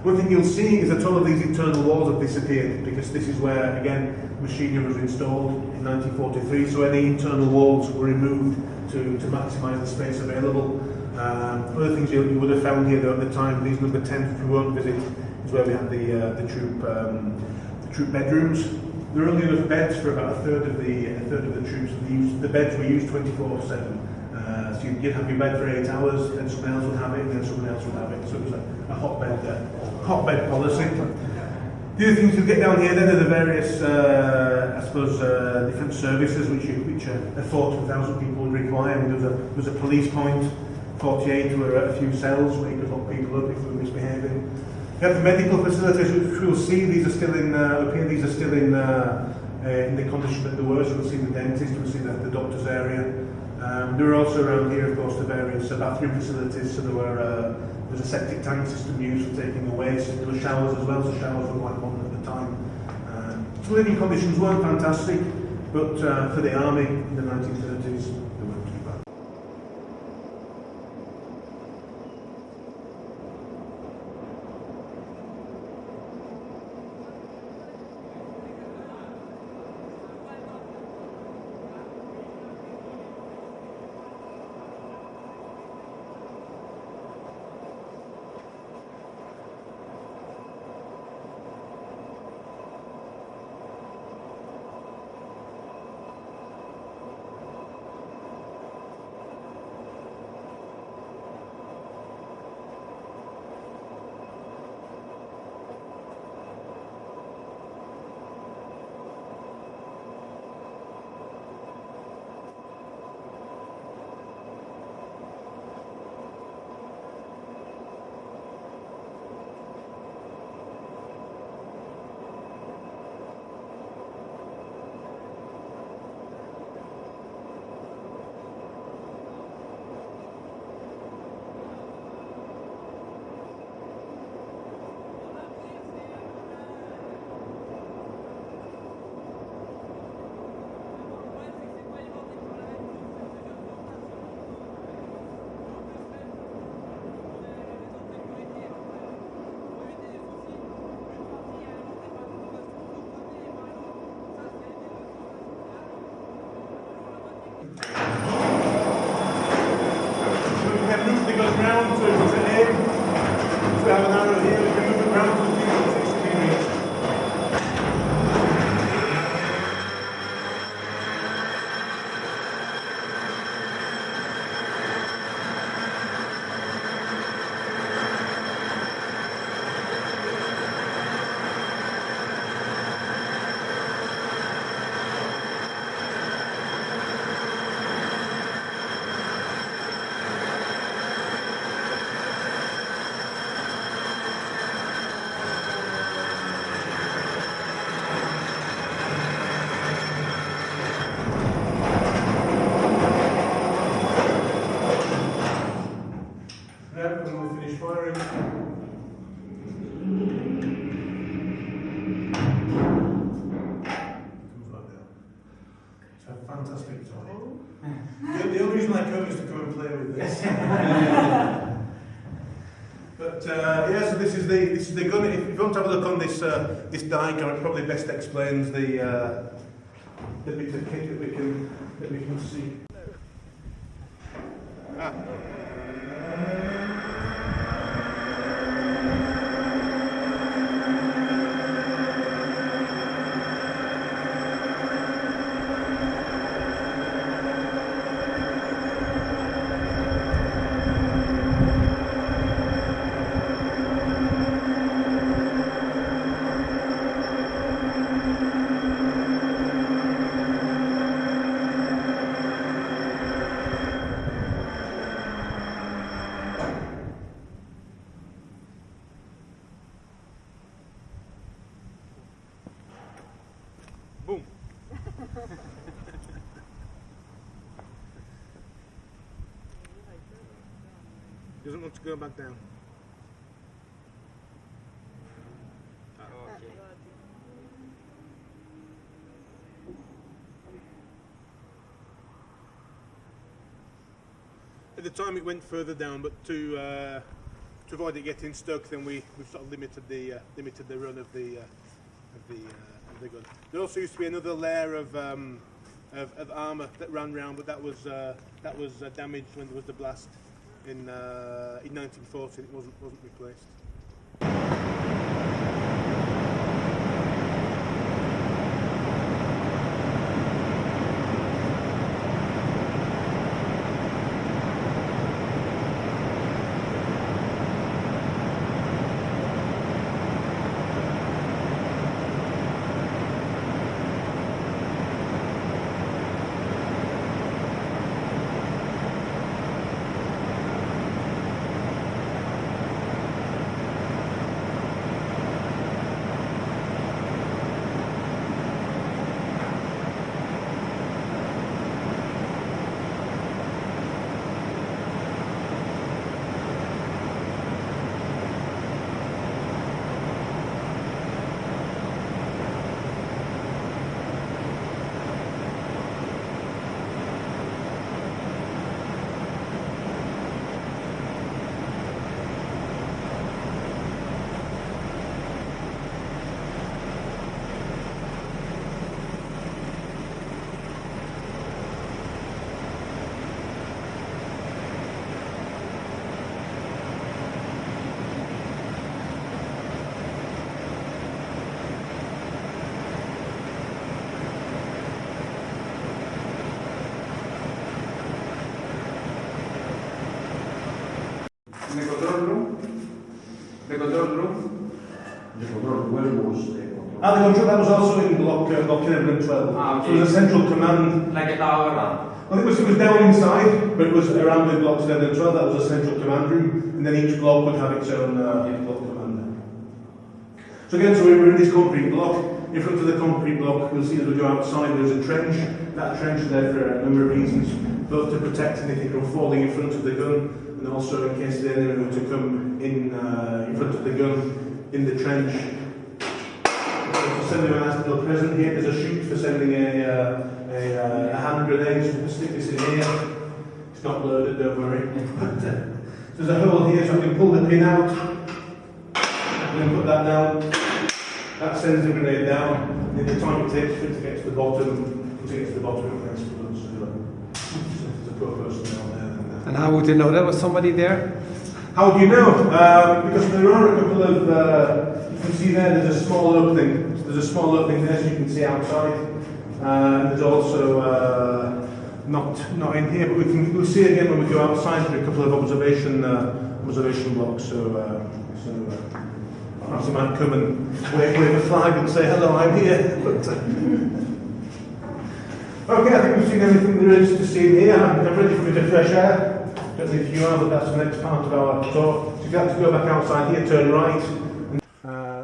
One thing you'll see is that all of these internal walls have disappeared, because this is where, again, machinery was installed in 1943, so any internal walls were removed to maximise the space available. Other things you would have found here though at the time, these number 10 if you won't visit, is where we had the troop bedrooms. There were only enough beds for about a third of the troops. The beds were used 24/7. So you'd have your bed for 8 hours, then someone else would have it, and then someone else would have it. So it was a hotbed policy. The other things you get down here then are the various, different services which a 40,000 people would require. I mean, there was a police point. 48 were a few cells where you could lock people up if they were misbehaving. You have the medical facilities, which we'll see. These are still in up here. These are still in the condition that they were. So we'll see the dentist, we'll see the doctor's area. There were also around here, of course, the various bathroom facilities. So there was a septic tank system used for taking the waste. There were showers as well, so showers were quite modern at the time. So living conditions weren't fantastic, but for the army in the 1930s, they weren't too bad. Fantastic toy. The only reason I come is to come and play with this. But yeah, so this is the gun. If you want to have a look on this diagram, it probably best explains the bit of kit that we can see. Boom. Doesn't want to go back down. At the time it went further down, but to to avoid it getting stuck, then we've sort of limited the run of the gun. There also used to be another layer of armour that ran round, but that was damaged when there was the blast in 1940. It wasn't replaced. The control room? The control room? The control room, where was the control? The control, that was also in block 11 and 12. Okay. So it was a central command. Like a tower run? Well, it was down inside, but it was around the blocks 11 and 12. That was a central command room, and then each block would have its own block commander. So again, so we're in this concrete block. In front of the concrete block, you'll see as we go outside, there's a trench. That trench is there for a number of reasons, both to protect anything from falling in front of the gun, and also in case the enemy were to come in front of the gun in the trench. For sending a nice little present here, there's a chute for sending a hand grenade. So we'll stick this in here. It's not loaded, don't worry. There's a hole here, so I can pull the pin out. I can put that down. That sends the grenade down. And the time it takes for it to get to the bottom, it gets to the bottom, it explodes. So there's a poor person down there. And how would you know there was somebody there? How do you know? Because there are a couple of, you can see there's a small opening. There's a small opening there, so you can see outside. And there's also, not in here, but we'll see again when we go outside. There are a couple of observation blocks. So perhaps you might come and wave a flag and say, hello, I'm here. But, okay, I think we've seen everything there is to see here. I'm ready for a bit of fresh air. Don't know if you are, but that's the next part of our talk. So if you have to go back outside here, turn right.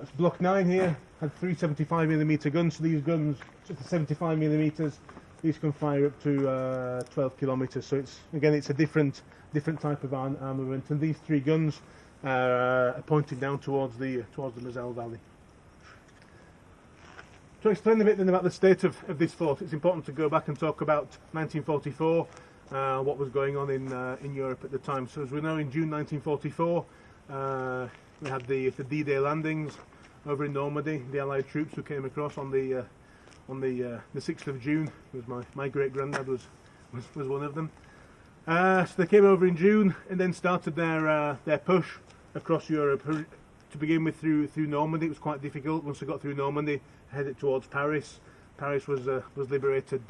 It's block 9 here, had 375mm guns. So these guns, just the 75mm, these can fire up to 12 kilometres. So it's a different type of armament. And these 3 guns are pointed down towards the Moselle Valley. To explain a bit then about the state of this fort, it's important to go back and talk about 1944, what was going on in Europe at the time. So as we know, in June 1944, we had the D-Day landings over in Normandy. The Allied troops who came across on the 6th of June. It was my great granddad was one of them. So they came over in June and then started their push across Europe. To begin with, through Normandy. It was quite difficult. Once they got through Normandy, headed towards Paris. Paris was liberated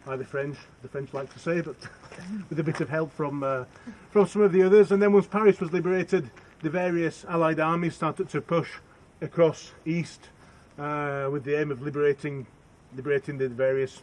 by the French. The French like to say, but with a bit of help from some of the others. And then once Paris was liberated, the various Allied armies started to push across east with the aim of liberating the various